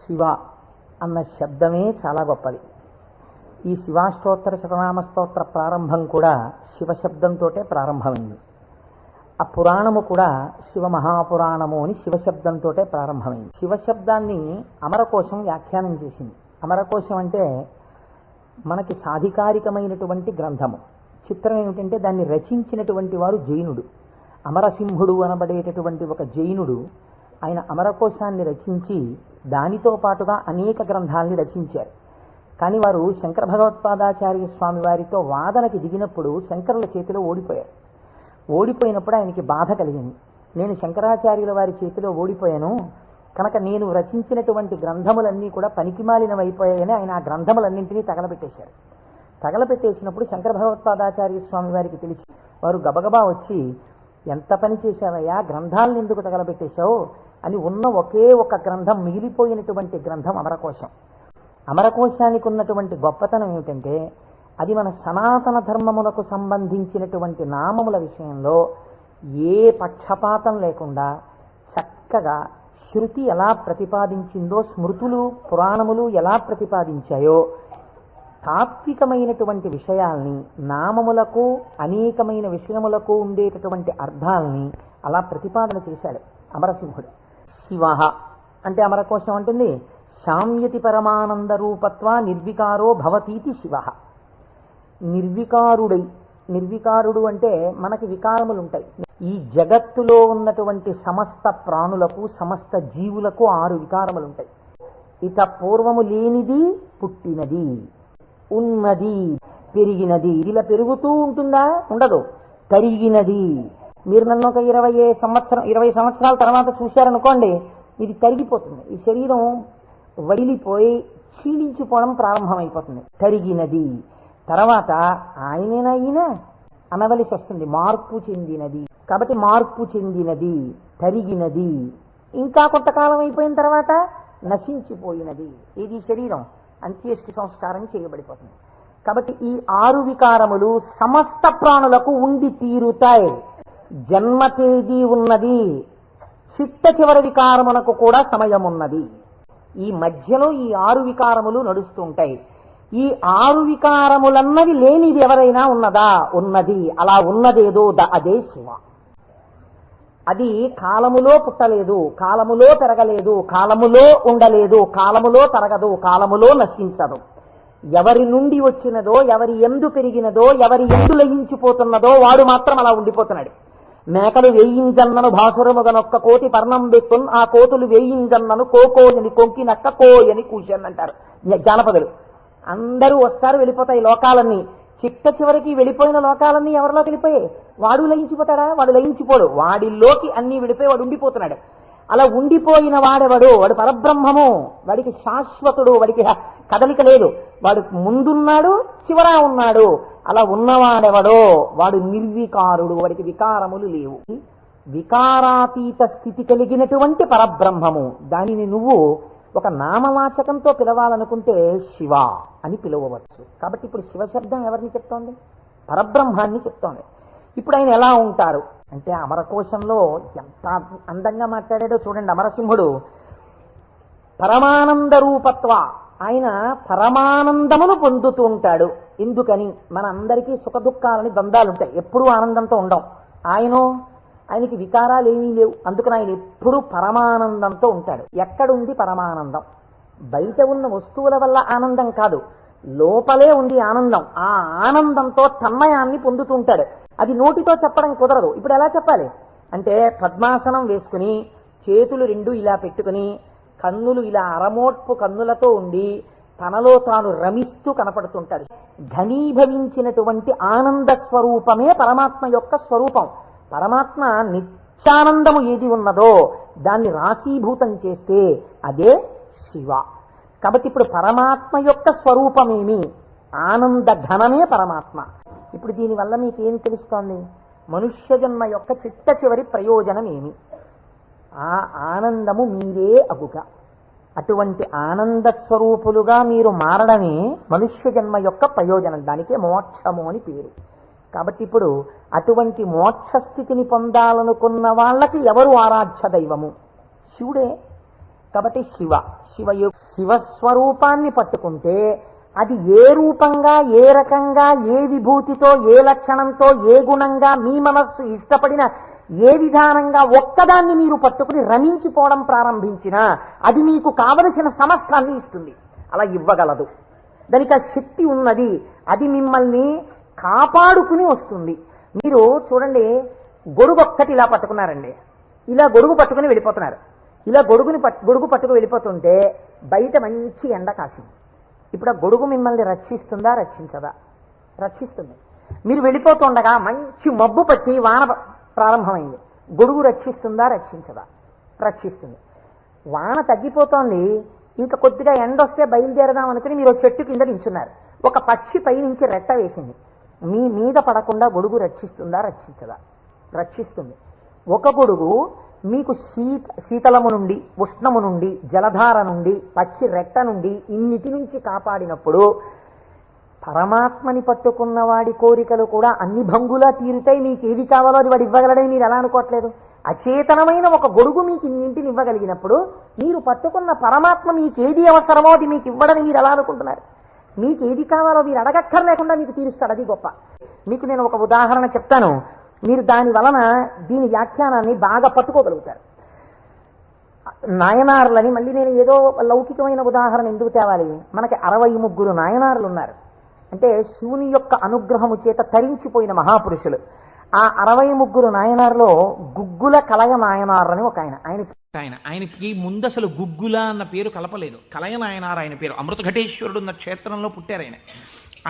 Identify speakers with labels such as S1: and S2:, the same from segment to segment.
S1: శివ అన్న శబ్దమే చాలా గొప్పది. ఈ శివాష్టోత్తర శతనామ స్తోత్ర ప్రారంభం కూడా శివశబ్దంతో ప్రారంభమైంది. ఆ పురాణము కూడా శివ మహాపురాణము అని శివశబ్దంతో ప్రారంభమైంది. శివశబ్దాన్ని అమరకోశం వ్యాఖ్యానం చేసింది. అమరకోశం అంటే మనకి సాధికారికమైనటువంటి గ్రంథము. చిత్రం ఏమిటంటే దాన్ని రచించినటువంటి వారు జైనుడు. అమరసింహుడు అనబడేటటువంటి ఒక జైనుడు ఆయన అమరకోశాన్ని రచించి దానితో పాటుగా అనేక గ్రంథాలని రచించారు. కానీ వారు శంకర భగవత్పాదాచార్య స్వామి వారితో వాదనకి దిగినప్పుడు శంకరుల చేతిలో ఓడిపోయారు. ఓడిపోయినప్పుడు ఆయనకి బాధ కలిగింది. నేను శంకరాచార్యుల వారి చేతిలో ఓడిపోయాను కనుక నేను రచించినటువంటి గ్రంథములన్నీ కూడా పనికిమాలినవైపోయాయని ఆయన ఆ గ్రంథములన్నింటినీ తగలబెట్టేశారు. తగలబెట్టేసినప్పుడు శంకర భగవత్పాదాచార్య స్వామి వారికి తెలిసి వారు గబగబా వచ్చి, ఎంత పని చేశావయ్యా, గ్రంథాలను ఎందుకు తగలబెట్టేశావు అని ఉన్న ఒకే ఒక గ్రంథం, మిగిలిపోయినటువంటి గ్రంథం అమరకోశం. అమరకోశానికి ఉన్నటువంటి గొప్పతనం ఏమిటంటే అది మన సనాతన ధర్మములకు సంబంధించినటువంటి నామముల విషయంలో ఏ పక్షపాతం లేకుండా చక్కగా శృతి ఎలా ప్రతిపాదించిందో, స్మృతులు పురాణములు ఎలా ప్రతిపాదించాయో తాత్వికమైనటువంటి విషయాల్ని, నామములకు అనేకమైన విషయములకు ఉండేటటువంటి అర్థాలని అలా ప్రతిపాదన చేశాడు అమరసింహుడు. శివ అంటే అమరకోశం అంటుంది శామ్యతి పరమానంద రూపత్వ నిర్వికారో భవతీతి శివ. నిర్వికారుడై, నిర్వికారుడు అంటే మనకి వికారములు ఉంటాయి. ఈ జగత్తులో ఉన్నటువంటి సమస్త ప్రాణులకు, సమస్త జీవులకు 6 వికారములు ఉంటాయి. ఇక పూర్వము లేనిది, పుట్టినది, ఉన్నది, పెరిగినది. ఇలా పెరుగుతూ ఉంటుందా? ఉండదు. తరిగినది. మీరు నన్ను ఒక 20 సంవత్సరాల తర్వాత చూశారనుకోండి, ఇది తరిగిపోతుంది. ఈ శరీరం వడిలిపోయి క్షీణించిపోవడం ప్రారంభమైపోతుంది. తరిగినది. తర్వాత ఆయనేనా ఈయన అనవలసి వస్తుంది. మార్పు చెందినది. కాబట్టి మార్పు చెందినది, తరిగినది, ఇంకా కొంతకాలం అయిపోయిన తర్వాత నశించిపోయినది. ఇది శరీరం అంత్యేష్టి సంస్కారం చేయబడిపోతుంది. కాబట్టి ఈ 6 వికారములు సమస్త ప్రాణులకు ఉండి తీరుతాయి. జన్మ తేదీ ఉన్నది, చిట్ట చివరి వికారమునకు కూడా సమయం ఉన్నది. ఈ మధ్యలో ఈ 6 వికారములు నడుస్తుంటాయి. ఈ 6 వికారములన్నవి లేనిది ఎవరైనా ఉన్నదా? ఉన్నది. అలా ఉన్నదేదో అదే శివ. అది కాలములో పుట్టలేదు, కాలములో పెరగలేదు, కాలములో ఉండలేదు, కాలములో తరగదు, కాలములో నశించదు. ఎవరి నుండి వచ్చినదో, ఎవరి ఎందు పెరిగినదో, ఎవరి ఎందు లయించిపోతున్నదో వాడు మాత్రం అలా ఉండిపోతున్నాడు. మేకలు వేయింజన్నను భాసురముగనొక్క కోతి పర్ణం బెక్కున్, ఆ కోతులు వేయింజన్నను కోకోయని కొంకినక్క కోయని కూర్చొని అంటారు జానపదులు. అందరూ వస్తారు, వెళ్ళిపోతాయి లోకాలన్నీ. చిట్ట చివరికి వెళ్ళిపోయిన లోకాలన్నీ ఎవరిలోకి వెళ్ళిపోయాయి? వాడు లయించిపోతాడా? వాడు లయించిపోడు. వాడిలోకి అన్నీ వెళ్ళిపోయి వాడు ఉండిపోతున్నాడు. అలా ఉండిపోయిన వాడెవడు? వాడు పరబ్రహ్మము. వాడికి శాశ్వతుడు, వాడికి కదలిక లేదు. వాడు ముందున్నాడు, చివరా ఉన్నాడు. అలా ఉన్నవాడెవడో వాడు నిర్వికారుడు, వాడికి వికారములు లేవు. వికారాతీత స్థితి కలిగినటువంటి పరబ్రహ్మము. దానిని నువ్వు ఒక నామవాచకంతో పిలవాలనుకుంటే శివ అని పిలవవచ్చు. కాబట్టి ఇప్పుడు శివశబ్దం ఎవరిని చెప్తోంది? పరబ్రహ్మాన్ని చెప్తోంది. ఇప్పుడు ఆయన ఎలా ఉంటారు అంటే అమరకోశంలో ఎంత అందంగా మాట్లాడాడో చూడండి. అమరసింహుడు పరమానంద రూపత్వ, ఆయన పరమానందమును పొందుతూ ఉంటాడు. ఎందుకని? మన అందరికీ సుఖ దుఃఖాలని ద్వంద్వాలుంటాయి, ఎప్పుడూ ఆనందంతో ఉండం. ఆయనకి వికారాలు ఏమీ లేవు. అందుకని ఆయన ఎప్పుడూ పరమానందంతో ఉంటాడు. ఎక్కడుంది పరమానందం? బయట ఉన్న వస్తువుల వల్ల ఆనందం కాదు, లోపలే ఉంది ఆనందం. ఆ ఆనందంతో తన్మయాన్ని పొందుతూ ఉంటాడు. అది నోటితో చెప్పడం కుదరదు. ఇప్పుడు ఎలా చెప్పాలి అంటే పద్మాసనం వేసుకుని చేతులు 2 ఇలా పెట్టుకుని కన్నులు ఇలా అరమోట్పు కన్నులతో ఉండి తనలో తాను రమిస్తూ కనపడుతుంటాడు. ఘనీభవించినటువంటి ఆనంద స్వరూపమే పరమాత్మ యొక్క స్వరూపం. పరమాత్మ నిత్యానందము ఏది ఉన్నదో దాన్ని రాశీభూతం చేస్తే అదే శివ. కాబట్టి ఇప్పుడు పరమాత్మ యొక్క స్వరూపమేమి? ఆనంద ఘనమే పరమాత్మ. ఇప్పుడు దీనివల్ల మీకేం తెలుస్తోంది? మనుష్య జన్మ యొక్క చిట్ట చివరి ప్రయోజనం ఏమి? ఆ ఆనందము మీరే అగుగా. అటువంటి ఆనంద స్వరూపులుగా మీరు మారడమే మనుష్య జన్మ యొక్క ప్రయోజనం. దానికే మోక్షము అని పేరు. కాబట్టి ఇప్పుడు అటువంటి మోక్ష స్థితిని పొందాలనుకున్న వాళ్ళకి ఎవరు ఆరాధ్య దైవము? శివుడే. కాబట్టి శివస్వరూపాన్ని పట్టుకుంటే అది ఏ రూపంగా, ఏ రకంగా, ఏ విభూతితో, ఏ లక్షణంతో, ఏ గుణంగా మీ మనస్సు ఇష్టపడిన ఏ విధానంగా ఒక్కదాన్ని మీరు పట్టుకుని రమించిపోవడం ప్రారంభించినా అది మీకు కావలసిన సమస్తాన్ని ఇస్తుంది. అలా ఇవ్వగలదు. దానికి ఆ శక్తి ఉన్నది. అది మిమ్మల్ని కాపాడుకుని వస్తుంది. మీరు చూడండి, గొడుగు ఒక్కటి ఇలా పట్టుకున్నారండి, ఇలా గొడుగు పట్టుకుని వెళ్ళిపోతున్నారు. ఇలా గొడుగు పట్టుకు వెళ్ళిపోతుంటే బయట మంచి ఎండ కాసింది. ఇప్పుడు ఆ గొడుగు మిమ్మల్ని రక్షిస్తుందా, రక్షించదా? రక్షిస్తుంది. మీరు వెళ్ళిపోతుండగా మంచి మబ్బు పట్టి వాన ప్రారంభమైంది. గొడుగు రక్షిస్తుందా, రక్షించదా? రక్షిస్తుంది. వాన తగ్గిపోతోంది, ఇంకా కొద్దిగా ఎండ వస్తే బయలుదేరదాం అనుకుని మీరు చెట్టు కింద నించున్నారు. ఒక పక్షి పై నుంచి రెట్ట వేసింది. మీ మీద పడకుండా గొడుగు రక్షిస్తుందా, రక్షించదా? రక్షిస్తుంది. ఒక గొడుగు మీకు శీతలము నుండి, ఉష్ణము నుండి, జలధార నుండి, పక్షి రెట్ట నుండి ఇన్నిటి నుంచి కాపాడినప్పుడు పరమాత్మని పట్టుకున్న వాడి కోరికలు కూడా అన్ని భంగులా తీరుతాయి. మీకు ఏది కావాలో అది వాడు ఇవ్వగలడని మీరు ఎలా అనుకోవట్లేదు? అచేతనమైన ఒక గొడుగు మీకు ఇన్నింటిని ఇవ్వగలిగినప్పుడు మీరు పట్టుకున్న పరమాత్మ మీకు ఏది అవసరమో అది మీకు ఇవ్వడని మీరు ఎలా అనుకుంటున్నారు? మీకు ఏది కావాలో మీరు అడగక్కర్లేకుండా మీకు తీరుస్తాడు. అది గొప్ప. మీకు నేను ఒక ఉదాహరణ చెప్తాను, మీరు దాని వలన దీని వ్యాఖ్యానాన్ని బాగా పట్టుకోగలుగుతారు. నాయనారులని మళ్ళీ నేను ఏదో లౌకికమైన ఉదాహరణ ఎందుకు తేవాలి? మనకి 63 నాయనారులు ఉన్నారు. అంటే శివుని యొక్క అనుగ్రహము చేత తరించిపోయిన మహాపురుషులు. ఆ 63 నాయనారులో గుగ్గుల కలయ నాయనారు అని ఒక ఆయనకి ముందు అసలు గుగ్గుల అన్న పేరు కలపలేదు. కలయ నాయనారు ఆయన పేరు. అమృతఘటేశ్వరుడు ఉన్న క్షేత్రంలో పుట్టారు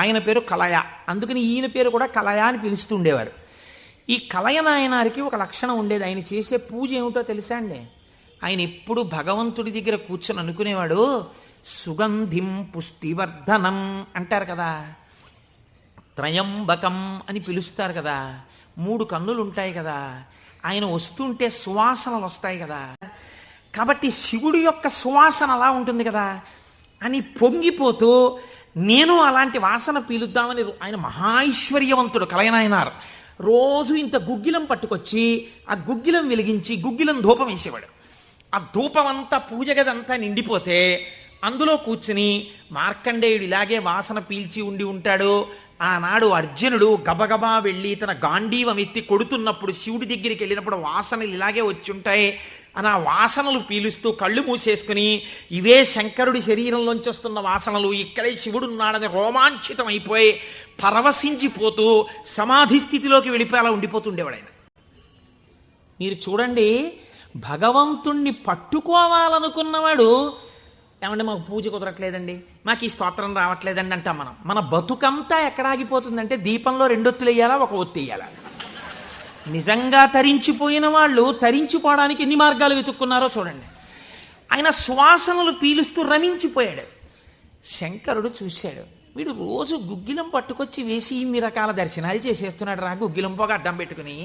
S1: ఆయన పేరు కలయ. అందుకని ఈయన పేరు కూడా కలయ అని పిలుస్తూ ఉండేవారు. ఈ కలయ నాయనారికి ఒక లక్షణం ఉండేది. ఆయన చేసే పూజ ఏమిటో తెలుసా అండి? ఆయన ఎప్పుడు భగవంతుడి దగ్గర కూర్చొని అనుకునేవాడు, సుగంధిం పుష్టివర్ధనం అంటారు కదా, త్రయంబకం అని పిలుస్తారు కదా, 3 కన్నులు ఉంటాయి కదా, ఆయన వస్తుంటే సువాసనలు వస్తాయి కదా, కాబట్టి శివుడి యొక్క సువాసన అలా ఉంటుంది కదా అని పొంగిపోతూ నేను అలాంటి వాసన పీలుద్దామని ఆయన మహాైశ్వర్యవంతుడు కలయనాయనారు. రోజు ఇంత గుగ్గిలం పట్టుకొచ్చి ఆ గుగ్గిలం వెలిగించి గుగ్గిలం ధూపం వేసేవాడు. ఆ ధూపం అంతా పూజ గదంతా నిండిపోతే అందులో కూర్చుని మార్కండేయుడు ఇలాగే వాసన పీల్చి ఉండి ఉంటాడు. ఆనాడు అర్జునుడు గబగబా వెళ్ళి తన గాంధీవం ఎత్తి కొడుతున్నప్పుడు శివుడి దగ్గరికి వెళ్ళినప్పుడు వాసనలు ఇలాగే వచ్చి ఉంటాయి అని ఆ వాసనలు పీలుస్తూ కళ్ళు మూసేసుకుని ఇవే శంకరుడి శరీరంలోంచి వస్తున్న వాసనలు, ఇక్కడే శివుడున్నాడని రోమాంచితం అయిపోయి పరవశించిపోతూ సమాధి స్థితిలోకి వెళ్ళిపోయేలా ఉండిపోతుండేవాడు ఆయన. మీరు చూడండి, భగవంతుణ్ణి పట్టుకోవాలనుకున్నవాడు ఏమంటే మాకు పూజ కుదరట్లేదండి, మాకు ఈ స్తోత్రం రావట్లేదండి అంటాం మనం. మన బతుకంతా ఎక్కడ ఆగిపోతుందంటే దీపంలో 2 ఒత్తులు వేయాలా, 1 ఒత్తి వేయాలా? నిజంగా తరించిపోయిన వాళ్ళు తరించిపోవడానికి ఎన్ని మార్గాలు వెతుక్కున్నారో చూడండి. ఆయన సువాసనలు పీలుస్తూ రమించిపోయాడు. శంకరుడు చూశాడు, వీడు రోజు గుగ్గిలం పట్టుకొచ్చి వేసి ఇన్ని రకాల దర్శనాలు చేసేస్తున్నాడు రా, గుగ్గిలం పొగ అడ్డం పెట్టుకుని.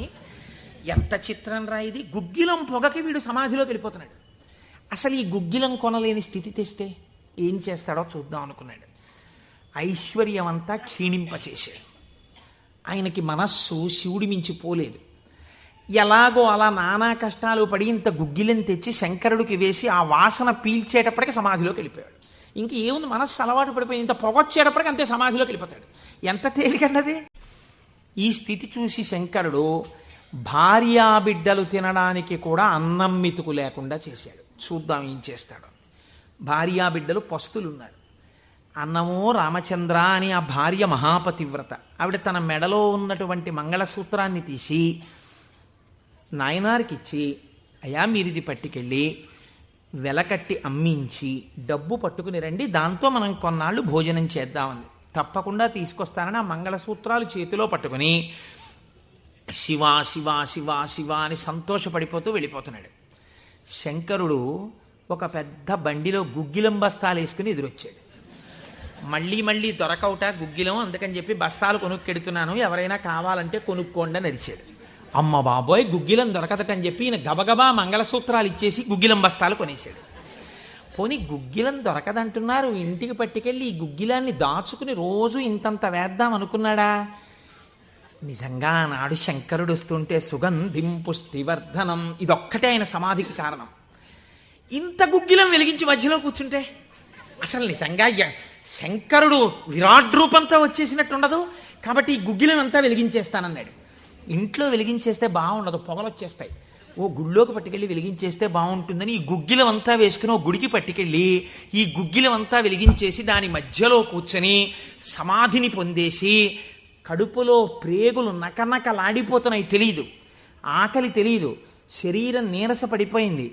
S1: ఎంత చిత్రం రా ఇది! గుగ్గిలం పొగకి వీడు సమాధిలోకి వెళ్ళిపోతున్నాడు. అసలు ఈ గుగ్గిలం కొనలేని స్థితి తెస్తే ఏం చేస్తాడో చూద్దాం అనుకున్నాడు. ఐశ్వర్యం అంతా క్షీణింపచేశాడు. ఆయనకి మనస్సు శివుడి మించి పోలేదు. ఎలాగో అలా నానా కష్టాలు పడి ఇంత గుగ్గిలం తెచ్చి శంకరుడికి వేసి ఆ వాసన పీల్చేటప్పటికి సమాధిలోకి వెళ్ళిపోయాడు. ఇంక ఏముంది, మనస్సు అలవాటు పడిపోయి ఇంత పొగొచ్చేటప్పటికి అంతే సమాధిలోకి వెళ్ళిపోతాడు. ఎంత తేలికండది! ఈ స్థితి చూసి శంకరుడు భార్యాబిడ్డలు తినడానికి కూడా అన్నం మెతుకు లేకుండా చేశాడు. చూద్దాం ఏం చేస్తాడు. భార్యాబిడ్డలు పస్తులున్నారు. అన్నమో రామచంద్ర అని ఆ భార్య మహాపతివ్రత. ఆవిడ తన మెడలో ఉన్నటువంటి మంగళసూత్రాన్ని తీసి నాయనారికి ఇచ్చి, అయ్యా మీరిది పట్టుకెళ్ళి వెలకట్టి అమ్మించి డబ్బు పట్టుకుని రండి, దాంతో మనం కొన్నాళ్ళు భోజనం చేద్దామని. తప్పకుండా తీసుకొస్తానని ఆ మంగళసూత్రాలు చేతిలో పట్టుకుని శివ శివ శివ శివ అని సంతోషపడిపోతూ వెళ్ళిపోతున్నాడు. శంకరుడు ఒక పెద్ద బండిలో గుగ్గిలం బస్తాలు వేసుకుని ఎదురొచ్చాడు. మళ్ళీ దొరకవుట గుగ్గిలం, అందుకని చెప్పి బస్తాలు కొనుక్కెడుతున్నాను, ఎవరైనా కావాలంటే కొనుక్కోండి అని అరిచాడు. అమ్మ బాబోయ్, గుగ్గిలం దొరకదటని చెప్పి ఈయన గబగబా మంగళసూత్రాలు ఇచ్చేసి గుగ్గిలం బస్తాలు కొనేశాడు. పోనీ గుగ్గిలం దొరకదంటున్నారు, ఇంటికి పట్టుకెళ్ళి ఈ గుగ్గిలాన్ని దాచుకుని రోజు ఇంతంత వేద్దాం అనుకున్నాడా? నిజంగా నాడు శంకరుడు వస్తుంటే సుగంధిం పుష్టివర్ధనం, ఇదొక్కటే ఆయన సమాధికి కారణం.
S2: ఇంత గుగ్గిలం వెలిగించి మధ్యలో కూర్చుంటే అసలు నిజంగా శంకరుడు విరాట్ రూపంతో వచ్చేసినట్టు ఉండదు. కాబట్టి ఈ గుగ్గిలం అంతా వెలిగించేస్తానన్నాడు. ఇంట్లో వెలిగించేస్తే బాగుండదు, పొగలు వచ్చేస్తాయి. ఓ గుళ్ళోకి పట్టుకెళ్ళి వెలిగించేస్తే బాగుంటుందని ఈ గుగ్గిలం అంతా వేసుకుని ఓ గుడికి పట్టుకెళ్ళి ఈ గుగ్గిలం అంతా వెలిగించేసి దాని మధ్యలో కూర్చొని సమాధిని పొందేసి కడుపులో ప్రేగులు నకనకలాడిపోతున్నాయి. తెలియదు, ఆకలి తెలియదు, శరీరం నీరస పడిపోయింది,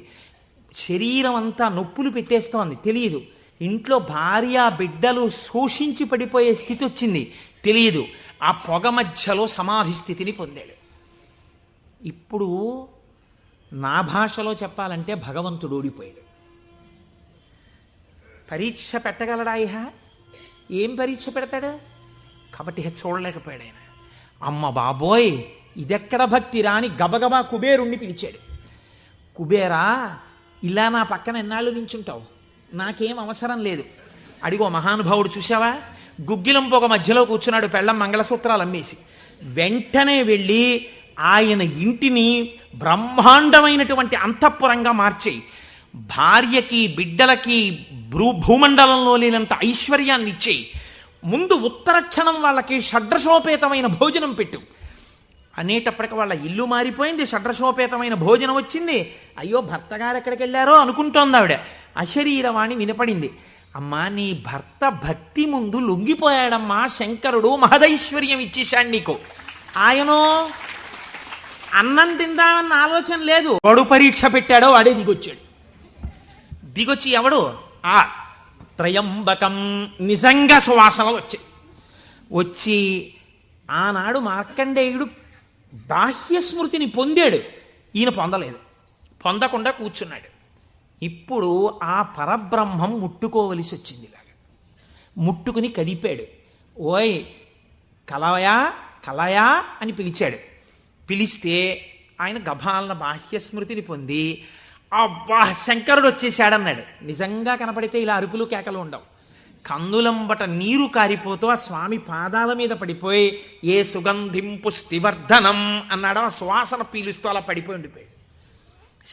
S2: శరీరం అంతా నొప్పులు పెట్టేస్తోంది, తెలియదు. ఇంట్లో భార్య బిడ్డలు శోషించి పడిపోయే స్థితి వచ్చింది, తెలియదు. ఆ పొగ మధ్యలో సమాధి స్థితిని పొందాడు. ఇప్పుడు నా భాషలో చెప్పాలంటే భగవంతుడు ఓడిపోయాడు. పరీక్ష పెట్టగలడా? ఏం పరీక్ష పెడతాడు? కాబట్టి చూడలేకపోయాడు ఆయన. అమ్మ బాబోయ్, ఇదెక్కడ భక్తి రాని గబగబా కుబేరుణ్ణి పిలిచాడు. కుబేరా, ఇలా నా పక్కన ఎన్నాళ్ళు నించుంటావు? నాకేం అవసరం లేదు. అడిగో మహానుభావుడు చూసావా, గుగ్గిలం పొగ మధ్యలో కూర్చున్నాడు పెళ్ళం మంగళసూత్రాలు అమ్మేసి. వెంటనే వెళ్ళి ఆయన ఇంటిని బ్రహ్మాండమైనటువంటి అంతఃపురంగా మార్చేయి, భార్యకి బిడ్డలకి భూమండలంలో లేనంత ఐశ్వర్యాన్ని ఇచ్చేయి, ముందు ఉత్తరక్షణం వాళ్ళకి షడ్రశోపేతమైన భోజనం పెట్టు అనేటప్పటికి వాళ్ళ ఇల్లు మారిపోయింది, షడ్రశోపేతమైన భోజనం వచ్చింది. అయ్యో భర్త గారు ఎక్కడికి వెళ్ళారో అనుకుంటోంది ఆవిడ. అశరీరవాణి వినపడింది. అమ్మా, నీ భర్త భక్తి ముందు లొంగిపోయాడమ్మా, శంకరుడు మహదైశ్వర్యం ఇచ్చేశాడు నీకు. ఆయనో అన్నం తిందామన్న ఆలోచన లేదు. వాడు పరీక్ష పెట్టాడో వాడే దిగొచ్చాడు. దిగొచ్చి ఎవడు? ఆ త్రయంబకం, నిజంగా సువాసనలు వచ్చాయి. వచ్చి ఆనాడు మార్కండేయుడు బాహ్య స్మృతిని పొందాడు, ఈయన పొందలేదు, పొందకుండా కూర్చున్నాడు. ఇప్పుడు ఆ పరబ్రహ్మం ముట్టుకోవలసి వచ్చింది. ఇలాగా ముట్టుకుని కదిపాడు. ఓయ్ కలయా కలయా అని పిలిచాడు. పిలిస్తే ఆయన గభాలన బాహ్య స్మృతిని పొంది అబ్బా శంకరుడు వచ్చేసాడన్నాడు. నిజంగా కనపడితే ఇలా అరుపులు కేకలు ఉండవు. కందులంబట నీరు కారిపోతూ ఆ స్వామి పాదాల మీద పడిపోయి ఏ సుగంధిం పుష్టివర్ధనం అన్నాడు. ఆ సువాసన పీలుస్తూ అలా పడిపోయి ఉండిపోయాడు.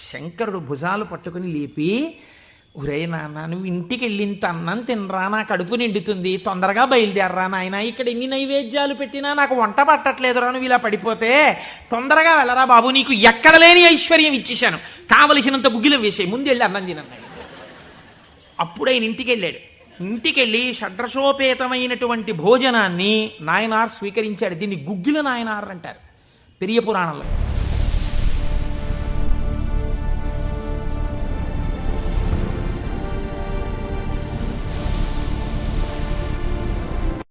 S2: శంకరుడు భుజాలు పట్టుకుని లేపి, ఒరే నాన్న, నువ్వు ఇంటికి వెళ్ళింత అన్నం తినరా, నా కడుపు నిండుతుంది, తొందరగా బయలుదేరరా నాయన, ఇక్కడ ఎన్ని నైవేద్యాలు పెట్టినా నాకు వంట పట్టట్లేదురా, నువ్వు ఇలా పడిపోతే తొందరగా వెళ్ళరా బాబు, నీకు ఎక్కడ లేని ఐశ్వర్యం ఇచ్చేశాను, కావలసినంత గుగ్గిలం వేసే, ముందు వెళ్ళి అన్నం తినన్నాడు. అప్పుడు ఆయన ఇంటికి వెళ్ళాడు. ఇంటికెళ్ళి షడ్రశోపేతమైనటువంటి భోజనాన్ని నాయనార్ స్వీకరించాడు. దీన్ని గుగ్గిల నాయనార్ అంటారు పెరియ పురాణంలో.